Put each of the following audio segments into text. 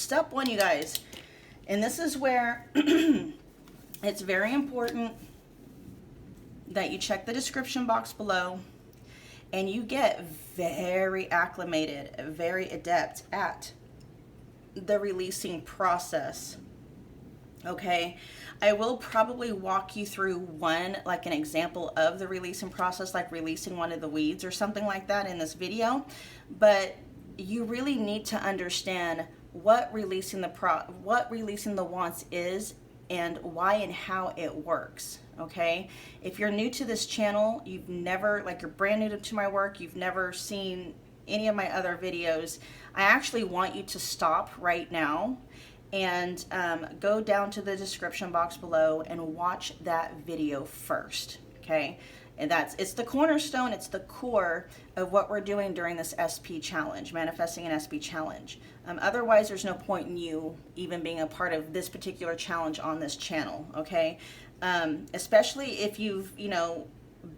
step one, you guys, and this is where it's very important that you check the description box below and you get very acclimated, very adept at the releasing process. Okay, I will probably walk you through one, like an example of the releasing process, like releasing one of the weeds or something like that in this video, but you really need to understand what releasing the wants is and why and how it works. Okay, if you're new to this channel, you've never, like, you're brand new to my work, you've never seen any of my other videos, I actually want you to stop right now and go down to the description box below and watch that video first. Okay, and it's the cornerstone, it's the core of what we're doing during this SP challenge, manifesting an SP challenge. Otherwise, there's no point in you even being a part of this particular challenge on this channel. Okay, especially if you've,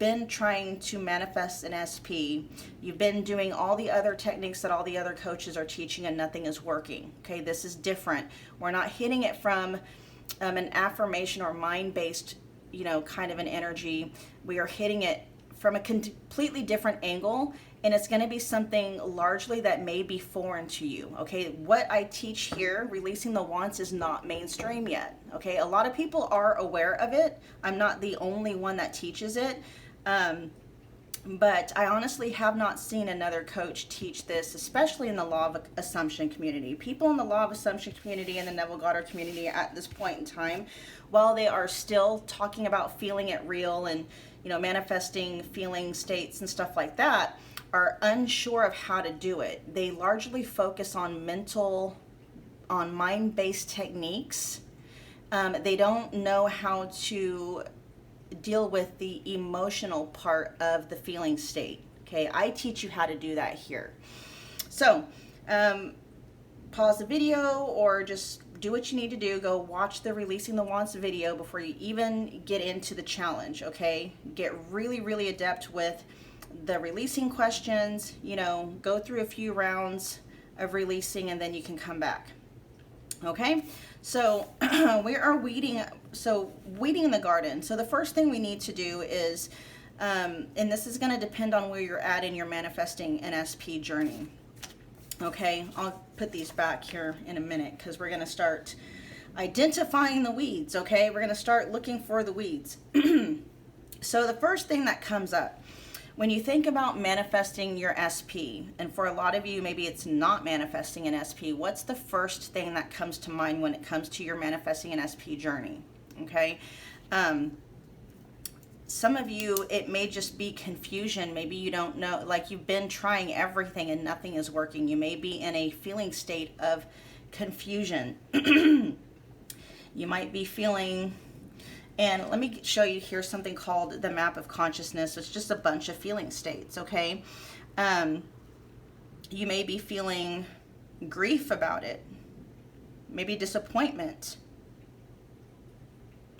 been trying to manifest an SP, you've been doing all the other techniques that all the other coaches are teaching and nothing is working. Okay, this is different. We're not hitting it from an affirmation or mind-based, kind of an energy. We are hitting it from a completely different angle, and it's going to be something largely that may be foreign to you. Okay, what I teach here, releasing the wants, is not mainstream yet. Okay, a lot of people are aware of it. I'm not the only one that teaches it, but I honestly have not seen another coach teach this, especially in the Law of Assumption community. People in the Law of Assumption community and the Neville Goddard community at this point in time, while they are still talking about feeling it real and manifesting feeling states and stuff like that, are unsure of how to do it. They largely focus on mind-based techniques. They don't know how to deal with the emotional part of the feeling state. Okay, I teach you how to do that here. So pause the video or just do what you need to do. Go watch the Releasing the Wants video before you even get into the challenge. Okay, get really, really adept with the releasing questions, go through a few rounds of releasing, and then you can come back. Okay, so we are weeding in the garden. So the first thing we need to do is, and this is going to depend on where you're at in your manifesting an SP journey. Okay, I'll put these back here in a minute because we're going to start identifying the weeds. Okay, we're going to start looking for the weeds. So the first thing that comes up when you think about manifesting your SP, and for a lot of you, maybe it's not manifesting an SP, what's the first thing that comes to mind when it comes to your manifesting an SP journey? Okay. Some of you, it may just be confusion. Maybe you don't know, like you've been trying everything and nothing is working. You may be in a feeling state of confusion. You might be feeling, and let me show you here something called the map of consciousness. It's just a bunch of feeling states, okay? You may be feeling grief about it, maybe disappointment.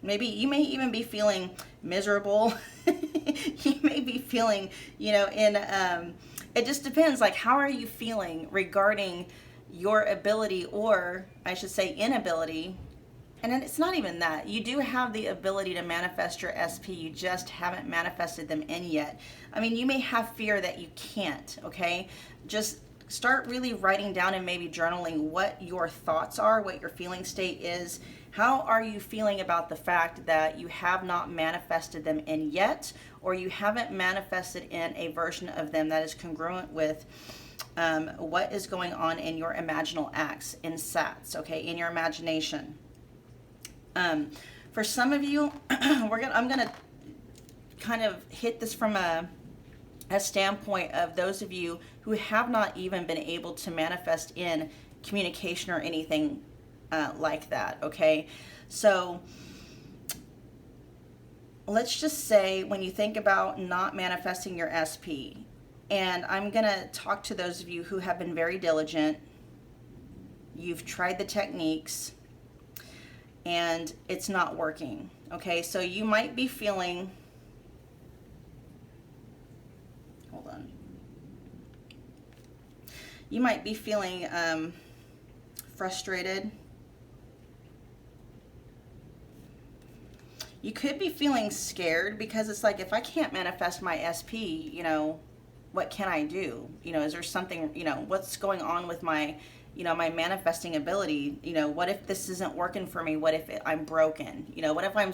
Maybe you may even be feeling miserable. You may be feeling, it just depends. Like, how are you feeling regarding your ability, or I should say inability? And then it's not even that. You do have the ability to manifest your SP. You just haven't manifested them in yet. I mean, you may have fear that you can't, okay? Just start really writing down and maybe journaling what your thoughts are, what your feeling state is. How are you feeling about the fact that you have not manifested them in yet, or you haven't manifested in a version of them that is congruent with what is going on in your imaginal acts, in SATs, okay, in your imagination. For some of you, I'm gonna kind of hit this from a standpoint of those of you who have not even been able to manifest in communication or anything like that, okay? So let's just say when you think about not manifesting your SP, and I'm gonna talk to those of you who have been very diligent, you've tried the techniques, and it's not working, okay? So you might be feeling, hold on. You might be feeling frustrated. You could be feeling scared because it's like, if I can't manifest my SP, you know, what can I do? You know, is there something, you know, what's going on with my, you know, my manifesting ability? You know, what if this isn't working for me? What if I'm broken? You know, what if I'm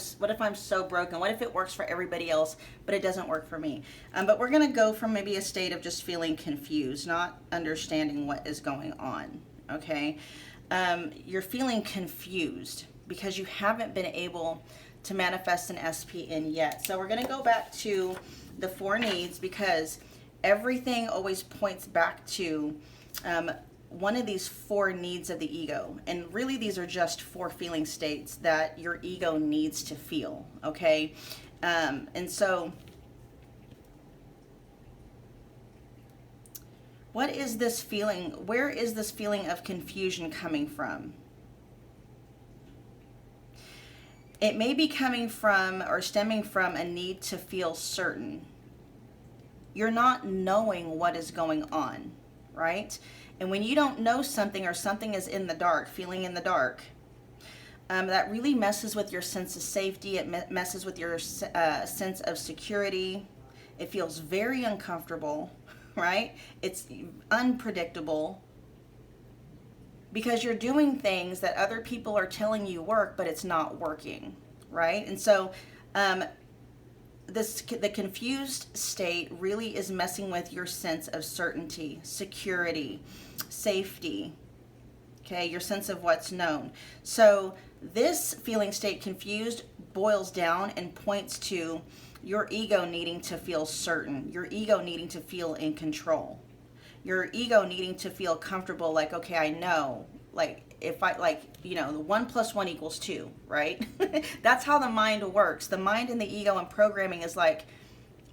so broken? What if it works for everybody else, but it doesn't work for me? But we're going to go from maybe a state of just feeling confused, not understanding what is going on. Okay. You're feeling confused because you haven't been able to manifest an SP in yet. So we're going to go back to the 4 needs, because everything always points back to one of these 4 needs of the ego. And really, these are just 4 feeling states that your ego needs to feel. Okay. And so what is this feeling? Where is this feeling of confusion coming from? It may be coming from or stemming from a need to feel certain. You're not knowing what is going on, right? And when you don't know something, or something is in the dark, feeling in the dark, that really messes with your sense of safety. It messes with your sense of security. It feels very uncomfortable, right? It's unpredictable, because you're doing things that other people are telling you work, but it's not working, right? And so the confused state really is messing with your sense of certainty, security, safety, okay, your sense of what's known. So this feeling state, confused, boils down and points to your ego needing to feel certain, your ego needing to feel in control. Your ego needing to feel comfortable, like, okay, I know, like, if I, like, you know, the 1 + 1 = 2, right? That's how the mind works. The mind and the ego and programming is like,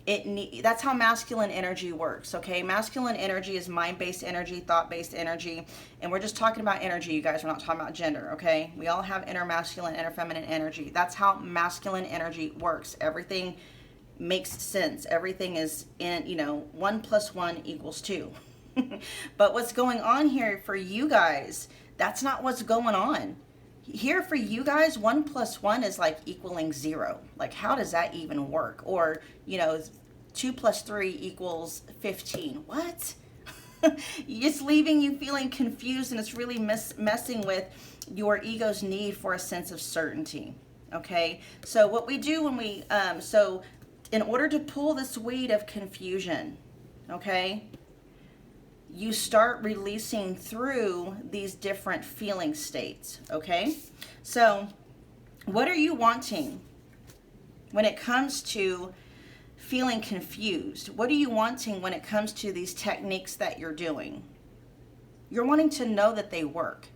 that's how masculine energy works, okay? Masculine energy is mind-based energy, thought-based energy, and we're just talking about energy, you guys. We're not talking about gender, okay? We all have inner masculine, inner feminine energy. That's how masculine energy works. Everything makes sense. Everything is in, you know, 1 + 1 = 2. But what's going on here for you guys, that's not what's going on. Here for you guys, 1 + 1 is like equaling 0. Like, how does that even work? Or, you know, 2 + 3 = 15. What? It's leaving you feeling confused, and it's really messing with your ego's need for a sense of certainty. Okay? So what we do when we, so in order to pull this weight of confusion, okay, you start releasing through these different feeling states, okay? So what are you wanting when it comes to feeling confused? What are you wanting when it comes to these techniques that you're doing? You're wanting to know that they work.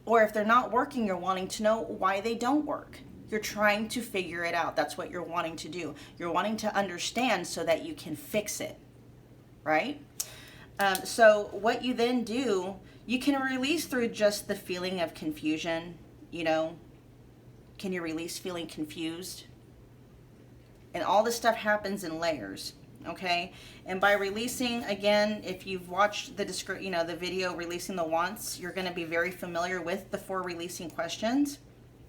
Or if they're not working, you're wanting to know why they don't work. You're trying to figure it out. That's what you're wanting to do. You're wanting to understand so that you can fix it, right? So what you then do, you can release through just the feeling of confusion, you know. Can you release feeling confused? And all this stuff happens in layers, okay? And by releasing, again, if you've watched the the video Releasing the Wants, you're going to be very familiar with the 4 releasing questions,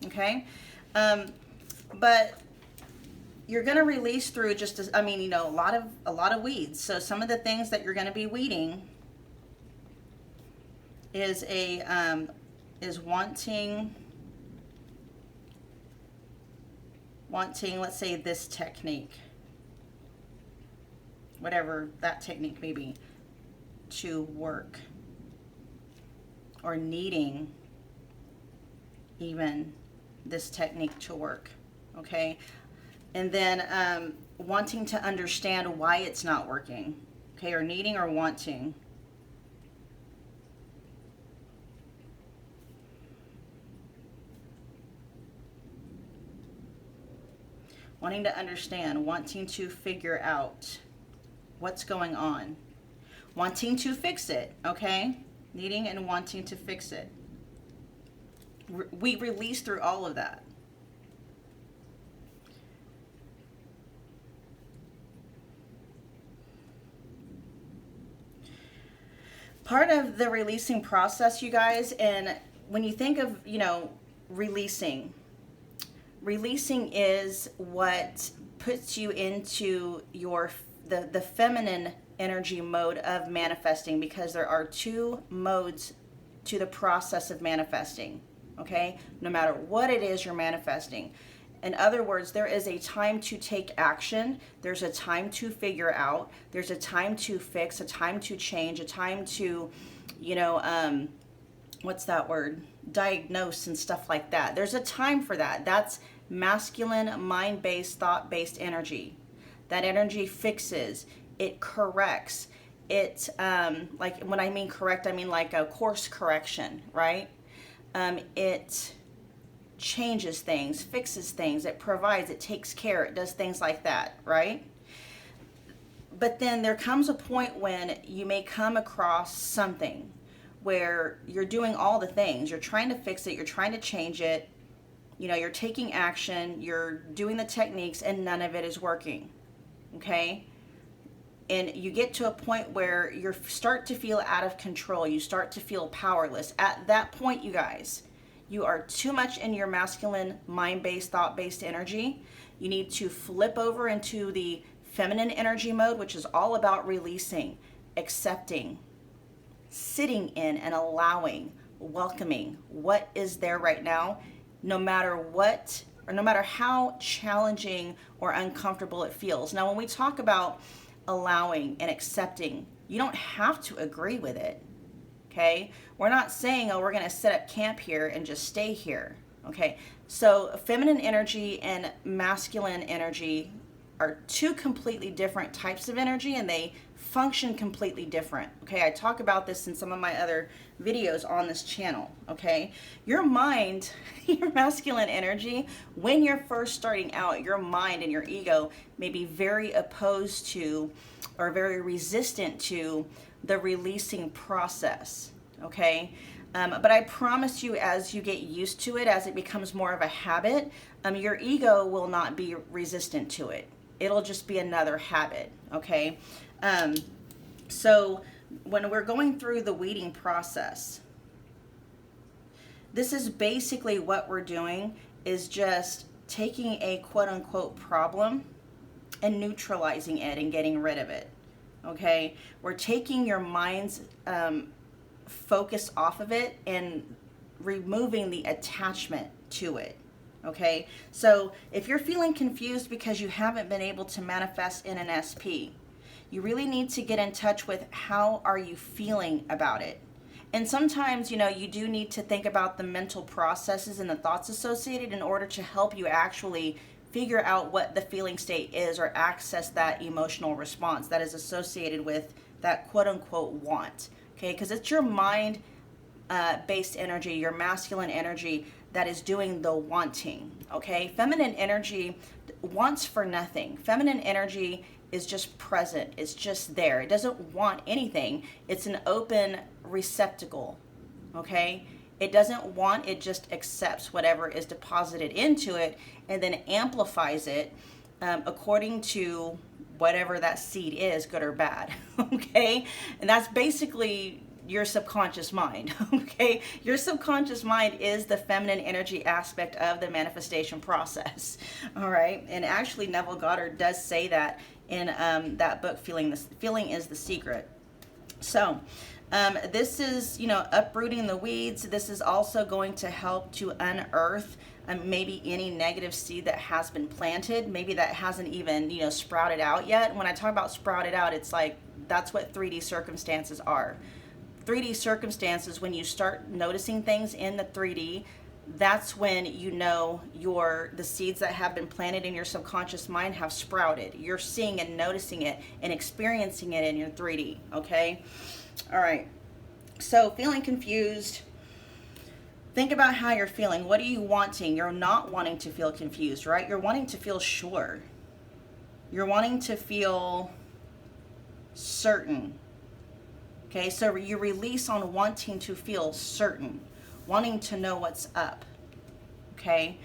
okay? But you're going to release through just, a lot of weeds. So some of the things that you're going to be weeding is wanting, let's say, this technique, whatever that technique may be, to work, or needing even this technique to work, okay? And then wanting to understand why it's not working, okay, or needing or wanting. Wanting to understand, wanting to figure out what's going on, wanting to fix it, okay? Needing and wanting to fix it. We release through all of that. Part of the releasing process, you guys, and when you think of, releasing is what puts you into the feminine energy mode of manifesting, because there are two modes to the process of manifesting, okay? No matter what it is you're manifesting. In other words, there is a time to take action, there's a time to figure out, there's a time to fix, a time to change, a time to, what's that word? Diagnose and stuff like that. There's a time for that. That's masculine, mind-based, thought-based energy. That energy fixes, it corrects, it, like when I mean correct, I mean like a course correction, right? It changes things, fixes things, it provides, it takes care, it does things like that, right? But then there comes a point when you may come across something where you're doing all the things, you're trying to fix it, you're trying to change it, you're taking action, you're doing the techniques, and none of it is working, okay? And you get to a point where you start to feel out of control, you start to feel powerless. At that point, you guys, you are too much in your masculine, mind-based, thought-based energy. You need to flip over into the feminine energy mode, which is all about releasing, accepting, sitting in and allowing, welcoming what is there right now, no matter what, or no matter how challenging or uncomfortable it feels. Now, when we talk about allowing and accepting, you don't have to agree with it. Okay, we're not saying, oh, we're going to set up camp here and just stay here. Okay, so feminine energy and masculine energy are two completely different types of energy, and they function completely different. Okay, I talk about this in some of my other videos on this channel. Okay, your mind, your masculine energy, when you're first starting out, your mind and your ego may be very opposed to or very resistant to the releasing process, okay? But I promise you, as you get used to it, as it becomes more of a habit, your ego will not be resistant to it. It'll just be another habit, okay? So when we're going through the weeding process, this is basically what we're doing, is just taking a quote-unquote problem and neutralizing it and getting rid of it. Okay, we're taking your mind's focus off of it and removing the attachment to it. Okay, so if you're feeling confused because you haven't been able to manifest in an SP, you really need to get in touch with how are you feeling about it. And sometimes, you do need to think about the mental processes and the thoughts associated in order to help you actually figure out what the feeling state is, or access that emotional response that is associated with that quote-unquote want, okay? Because it's your mind based energy, your masculine energy, that is doing the wanting, okay? Feminine energy wants for nothing. Feminine energy is just present. It's just there. It doesn't want anything. It's an open receptacle, okay? It doesn't want, it just accepts whatever is deposited into it and then amplifies it according to whatever that seed is, good or bad, okay? And that's basically your subconscious mind, okay? Your subconscious mind is the feminine energy aspect of the manifestation process, all right? And actually Neville Goddard does say that in that book, Feeling is the Secret. So this is, uprooting the weeds. This is also going to help to unearth maybe any negative seed that has been planted, maybe that hasn't even, sprouted out yet. When I talk about sprouted out, it's like, that's what 3D circumstances are. 3D circumstances, when you start noticing things in the 3D, that's when the seeds that have been planted in your subconscious mind have sprouted. You're seeing and noticing it and experiencing it in your 3D, okay? All right, so feeling confused, think about how you're feeling. What are you wanting? You're not wanting to feel confused, right? You're wanting to feel sure. You're wanting to feel certain. Okay, so you release on wanting to feel certain, wanting to know what's up, okay?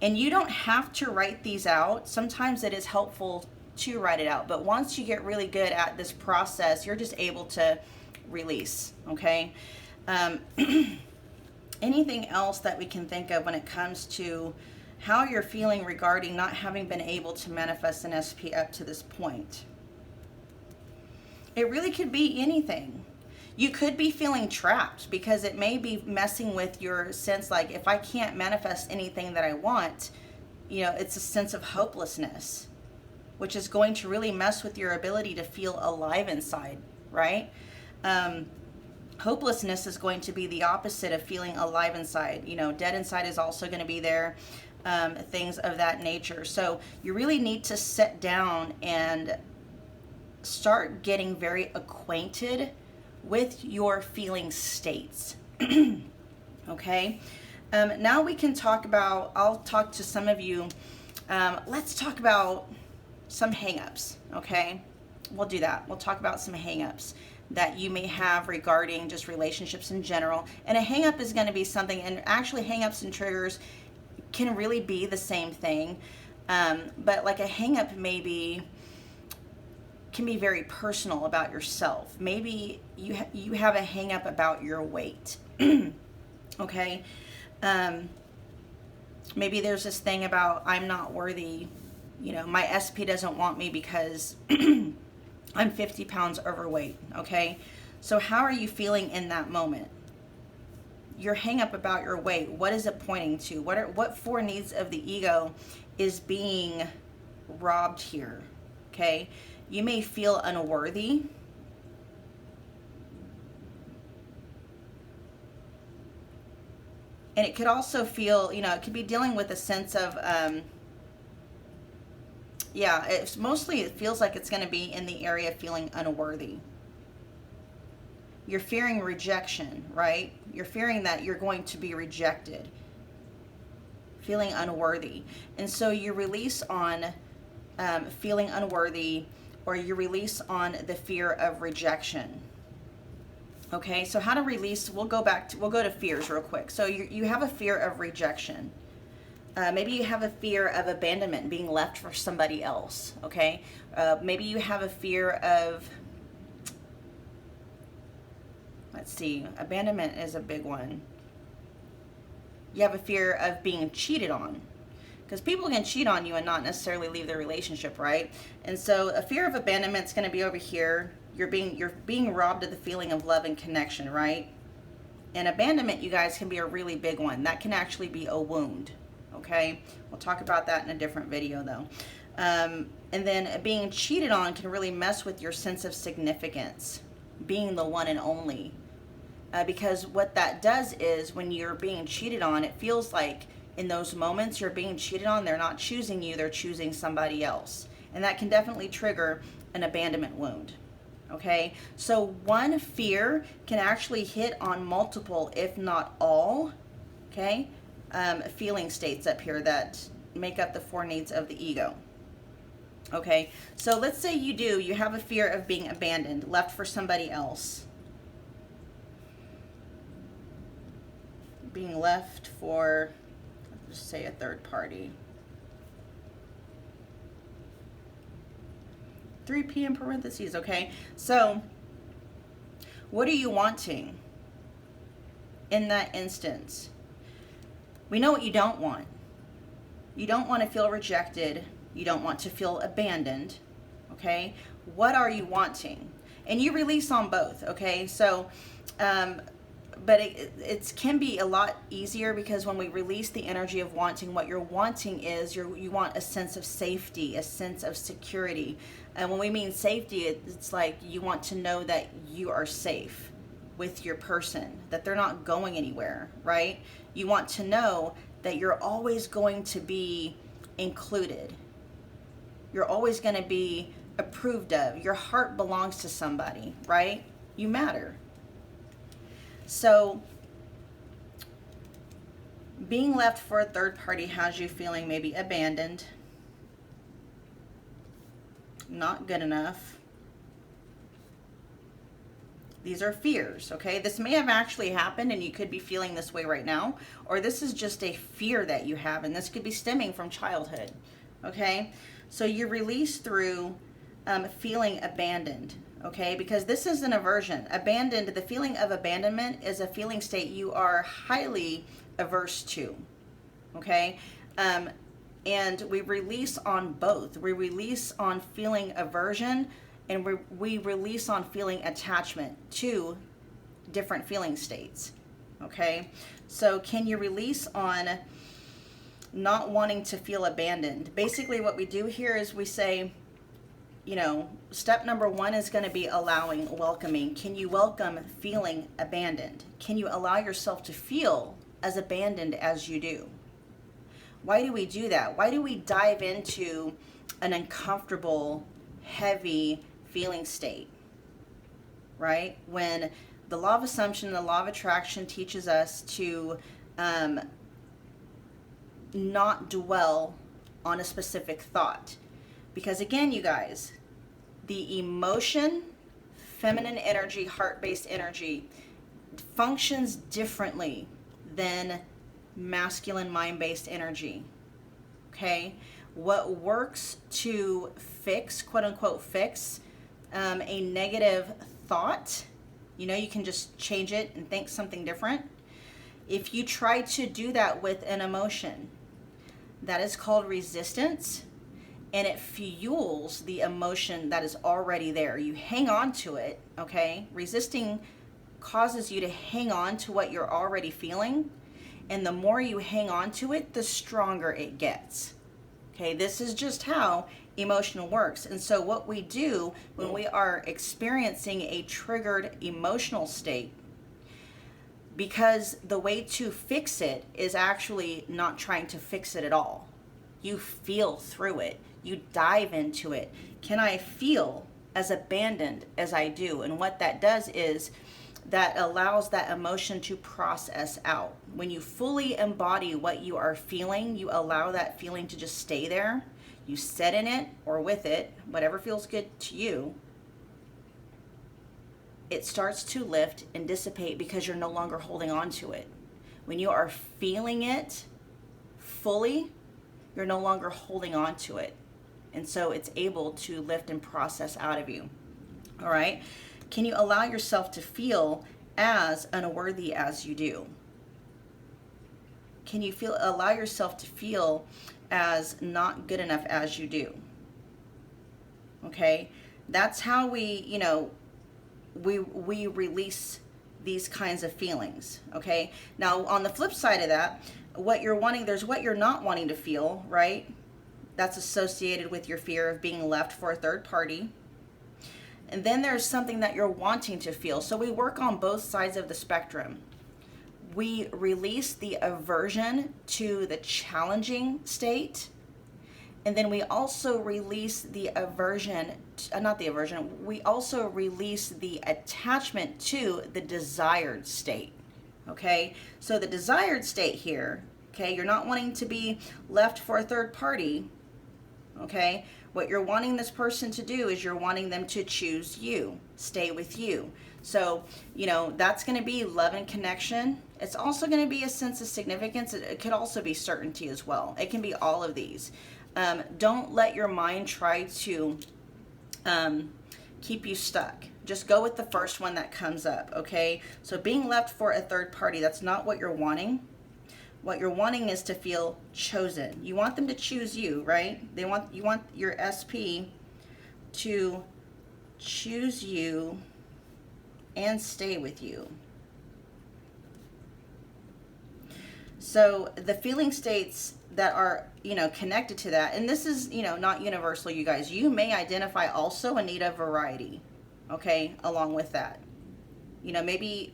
And you don't have to write these out. Sometimes it is helpful to write it out, but once you get really good at this process, you're just able to release, okay? And anything else that we can think of when it comes to how you're feeling regarding not having been able to manifest an SP up to this point. It really could be anything. You could be feeling trapped because it may be messing with your sense, like, if I can't manifest anything that I want, you know, it's a sense of hopelessness, which is going to really mess with your ability to feel alive inside, right? Hopelessness is going to be the opposite of feeling alive inside. You know, dead inside is also going to be there, things of that nature. So you really need to sit down and start getting very acquainted with your feeling states. Okay? Now we can talk about, I'll talk to some of you, let's talk about some hang-ups, okay? We'll do that. We'll talk about some hang-ups that you may have regarding just relationships in general. And a hang-up is going to be something, and actually hang-ups and triggers can really be the same thing. But like a hang-up can be very personal about yourself. Maybe you have a hang-up about your weight. Okay? Maybe there's this thing about, I'm not worthy, you know, my SP doesn't want me because I'm 50 pounds overweight, okay? So how are you feeling in that moment? Your hang up about your weight, what is it pointing to? What four needs of the ego is being robbed here, okay? You may feel unworthy. And it could also feel, you know, it could be dealing with a sense of, it feels like it's going to be in the area of feeling unworthy. You're fearing rejection, right? You're fearing that you're going to be rejected. Feeling unworthy. And so you release on feeling unworthy, or you release on the fear of rejection. Okay, so how to release, we'll go to fears real quick. So you have a fear of rejection. Maybe you have a fear of abandonment, being left for somebody else, okay? Maybe you have a fear of, let's see, abandonment is a big one. You have a fear of being cheated on, because people can cheat on you and not necessarily leave their relationship, right? And so a fear of abandonment is going to be over here. You're being robbed of the feeling of love and connection, right? And abandonment, you guys, can be a really big one. That can actually be a wound. Okay, we'll talk about that in a different video though. And then being cheated on can really mess with your sense of significance, being the one and only. Because what that does is when you're being cheated on, it feels like in those moments you're being cheated on, they're not choosing you, they're choosing somebody else. And that can definitely trigger an abandonment wound. Okay, so one fear can actually hit on multiple, if not all, okay, feeling states up here that make up the four needs of the ego. Okay, so let's say you have a fear of being abandoned, left for somebody else. Being left for, let's just say, a third party. 3P in parentheses, okay? So, what are you wanting in that instance? We know what you don't want. You don't want to feel rejected. You don't want to feel abandoned, okay? What are you wanting? And you release on both, okay? So, but it can be a lot easier because when we release the energy of wanting, what you're wanting is you want a sense of safety, a sense of security. And when we mean safety, it's like you want to know that you are safe with your person, that they're not going anywhere, right? You want to know that you're always going to be included. You're always going to be approved of. Your heart belongs to somebody, right? You matter. So being left for a third party has you feeling maybe abandoned, not good enough. These are fears, okay? This may have actually happened and you could be feeling this way right now, or this is just a fear that you have, and this could be stemming from childhood, okay? So you release through feeling abandoned, okay? Because this is an aversion. Abandoned, the feeling of abandonment is a feeling state you are highly averse to, okay? And we release on both. We release on feeling aversion, and we release on feeling attachment to different feeling states, okay? So can you release on not wanting to feel abandoned? Basically what we do here is we say, step number 1 is going to be allowing, welcoming. Can you welcome feeling abandoned? Can you allow yourself to feel as abandoned as you do? Why do we do that? Why do we dive into an uncomfortable, heavy feeling state, right? When the law of assumption and the law of attraction teaches us to not dwell on a specific thought. Because again, you guys, the emotion, feminine energy, heart-based energy, functions differently than masculine mind-based energy, okay? What works to fix, quote unquote, fix a negative thought, you can just change it and think something different. If you try to do that with an emotion, that is called resistance, and it fuels the emotion that is already there. You hang on to it, okay? Resisting causes you to hang on to what you're already feeling, and the more you hang on to it, the stronger it gets. Okay, this is just how emotional works. And so what we do when we are experiencing a triggered emotional state, because the way to fix it is actually not trying to fix it at all. You feel through it. You dive into it. Can I feel as abandoned as I do? And what that does is that allows that emotion to process out. When you fully embody what you are feeling, you allow that feeling to just stay there. You sit in it or with it, whatever feels good to you. It starts to lift and dissipate because you're no longer holding on to it. When you are feeling it fully, you're no longer holding on to it. And so it's able to lift and process out of you. All right? Can you allow yourself to feel as unworthy as you do? Can you allow yourself to feel as not good enough as you do? Okay? That's how we release these kinds of feelings, okay? Now, on the flip side of that, there's what you're not wanting to feel, right? That's associated with your fear of being left for a third party. And then there's something that you're wanting to feel. So we work on both sides of the spectrum. We release the aversion to the challenging state. And then we also release the we also release the attachment to the desired state, okay? So the desired state here, okay, you're not wanting to be left for a third party, okay? What you're wanting this person to do is you're wanting them to choose you, stay with you. So, that's going to be love and connection. It's also going to be a sense of significance. It could also be certainty as well. It can be all of these. Don't let your mind try to keep you stuck. Just go with the first one that comes up, okay? So being left for a third party, that's not what you're wanting. What you're wanting is to feel chosen. You want them to choose you, right? You want your SP to choose you and stay with you. So the feeling states that are, connected to that, and this is, not universal, you guys. You may identify also a need of variety, okay, along with that. Maybe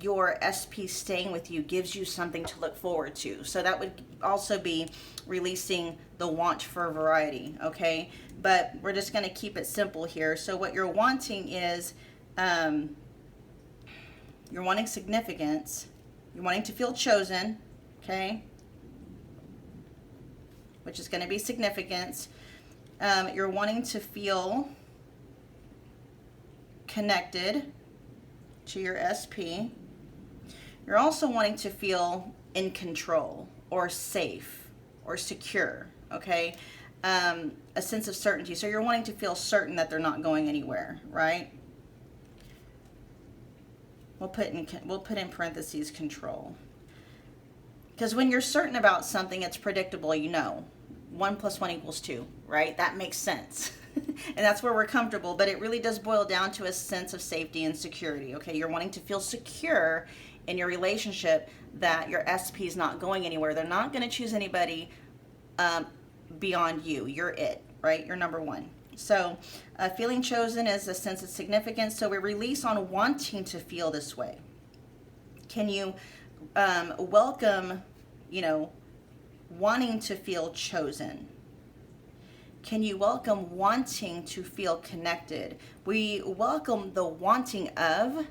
your SP staying with you gives you something to look forward to. So that would also be releasing the want for variety, okay? But we're just going to keep it simple here. So what you're wanting is, you're wanting significance. You're wanting to feel chosen, okay? Which is going to be significance. You're wanting to feel connected to your SP. You're also wanting to feel in control or safe or secure, okay? a sense of certainty. So you're wanting to feel certain that they're not going anywhere, right? We'll put in parentheses control. Because when you're certain about something, it's predictable, you know. 1 + 1 = 2, right? That makes sense. And that's where we're comfortable, but it really does boil down to a sense of safety and security, okay? You're wanting to feel secure in your relationship that your SP is not going anywhere. They're not going to choose anybody beyond you. You're it, right? You're number one. So feeling chosen is a sense of significance. So we release on wanting to feel this way. Can you welcome, wanting to feel chosen? Can you welcome wanting to feel connected? We welcome the wanting of,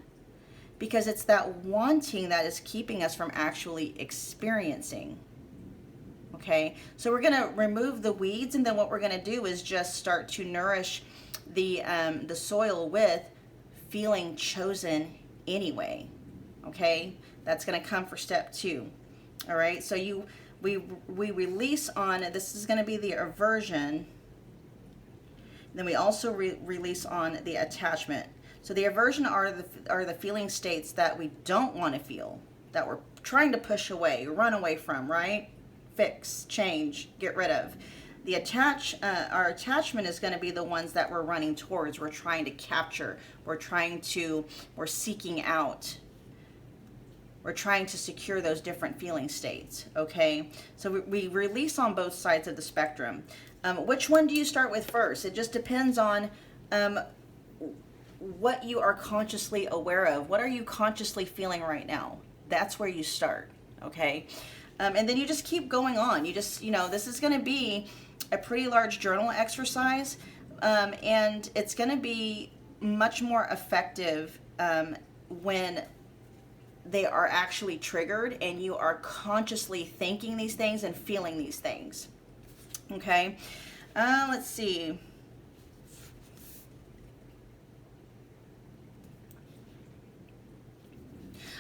because it's that wanting that is keeping us from actually experiencing. Okay, so we're going to remove the weeds, and then what we're going to do is just start to nourish the soil with feeling chosen anyway. Okay, that's going to come for step 2. All right, so we release on, this is going to be the aversion. Then we also release on the attachment. So the aversion are the feeling states that we don't want to feel, that we're trying to push away, run away from, right? Fix, change, get rid of. The our attachment is going to be the ones that we're running towards, we're trying to capture, we're seeking out. We're trying to secure those different feeling states, okay? So we release on both sides of the spectrum. Which one do you start with first? It just depends on what you are consciously aware of. What are you consciously feeling right now? That's where you start, okay? And then you just keep going on. You just, this is going to be a pretty large journal exercise, and it's going to be much more effective when they are actually triggered and you are consciously thinking these things and feeling these things. Okay, let's see.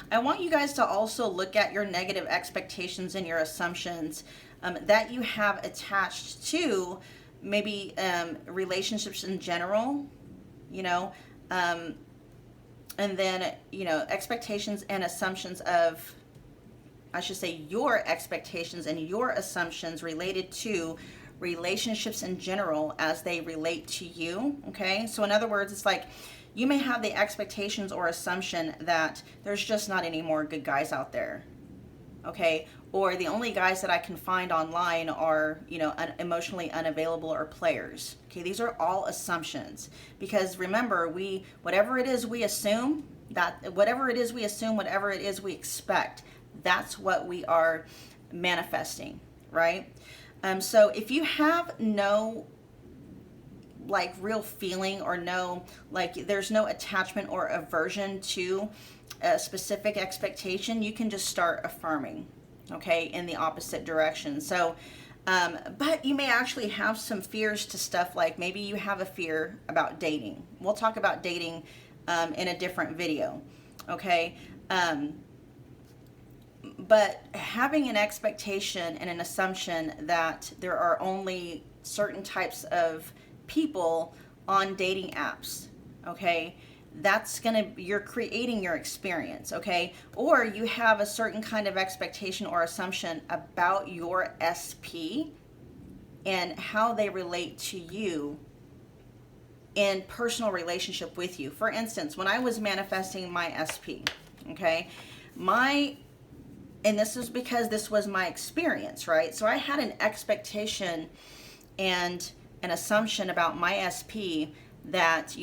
I want you guys to also look at your negative expectations and your assumptions that you have attached to maybe relationships in general, and then, expectations and assumptions of, I should say, your expectations and your assumptions related to relationships in general as they relate to you, okay? So in other words, it's like you may have the expectations or assumption that there's just not any more good guys out there, okay? Or the only guys that I can find online are, emotionally unavailable or players. Okay, these are all assumptions. Because remember, whatever it is we assume, whatever it is we expect, that's what we are manifesting, right? So if you have no real feeling or there's no attachment or aversion to a specific expectation, you can just start affirming, okay, in the opposite direction. So, but you may actually have some fears to stuff like maybe you have a fear about dating. We'll talk about dating in a different video, okay? But having an expectation and an assumption that there are only certain types of people on dating apps, okay? You're creating your experience, okay? Or you have a certain kind of expectation or assumption about your SP and how they relate to you in personal relationship with you. For instance, when I was manifesting my SP, okay, and this is because this was my experience, right? So I had an expectation and an assumption about my SP that,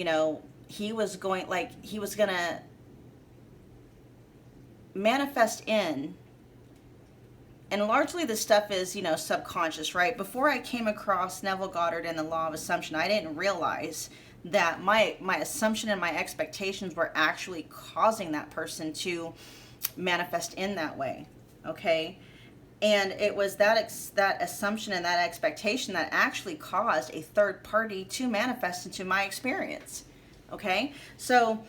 he was going to manifest in, and largely this stuff is, subconscious, right? Before I came across Neville Goddard and the law of assumption, I didn't realize that my assumption and my expectations were actually causing that person to manifest in that way, okay? And it was that assumption and that expectation that actually caused a third party to manifest into my experience, okay? So,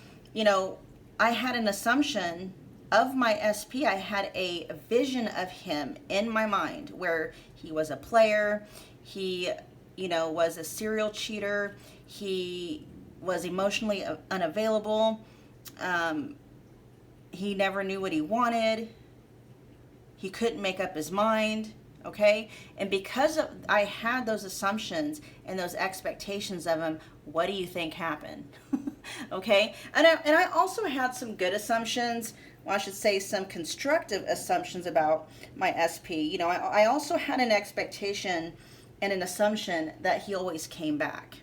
I had an assumption of my SP. I had a vision of him in my mind where he was a player, he was a serial cheater. He was emotionally unavailable. He never knew what he wanted. He couldn't make up his mind. Okay? And because I had those assumptions and those expectations of him, what do you think happened? Okay? And I also had some good assumptions. Well, I should say some constructive assumptions about my SP. I also had an expectation and an assumption that he always came back.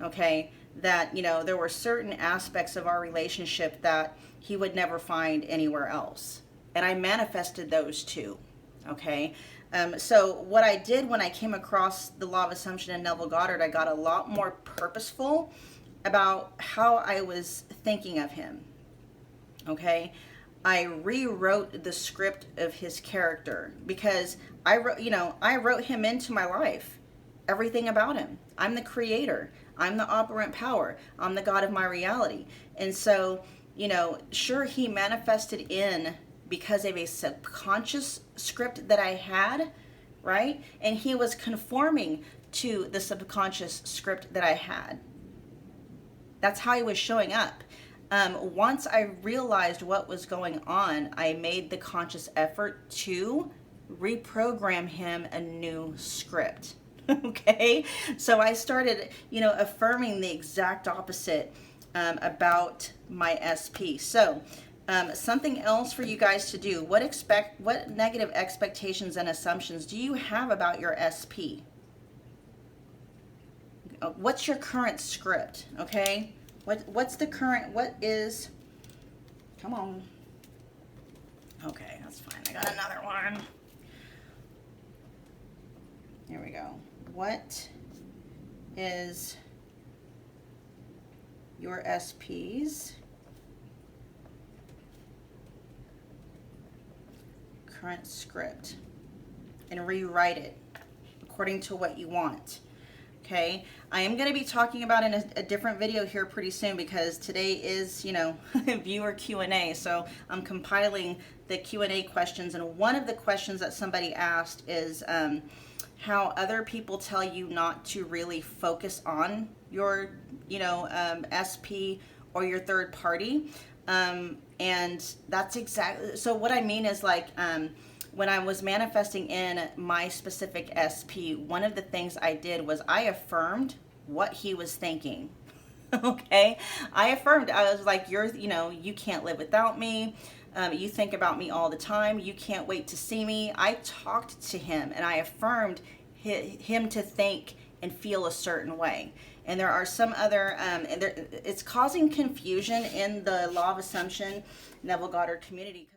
Okay? That, there were certain aspects of our relationship that he would never find anywhere else. And I manifested those too. Okay? So what I did when I came across the law of assumption in Neville Goddard, I got a lot more purposeful about how I was thinking of him. Okay? I rewrote the script of his character because I wrote him into my life. Everything about him. I'm the creator. I'm the operant power. I'm the God of my reality. And so, sure, he manifested in because of a subconscious script that I had, right? And he was conforming to the subconscious script that I had. That's how he was showing up. Once I realized what was going on, I made the conscious effort to reprogram him a new script. Okay? So I started, affirming the exact opposite about my SP. So, something else for you guys to do. What negative expectations and assumptions do you have about your SP? What's your current script? Okay? What is, come on. Okay, that's fine. I got another one. Here we go. What is your SP's current script? And rewrite it according to what you want. Okay, I am going to be talking about in a different video here pretty soon because today is, viewer Q&A. So I'm compiling the Q&A questions, and one of the questions that somebody asked is how other people tell you not to really focus on your, SP or your third party. And that's exactly, so what I mean is like, when I was manifesting in my specific SP, one of the things I did was I affirmed what he was thinking. Okay? I affirmed, I was like, you can't live without me. You think about me all the time. You can't wait to see me. I talked to him and I affirmed him to think and feel a certain way. And there are some other, it's causing confusion in the law of assumption Neville Goddard community.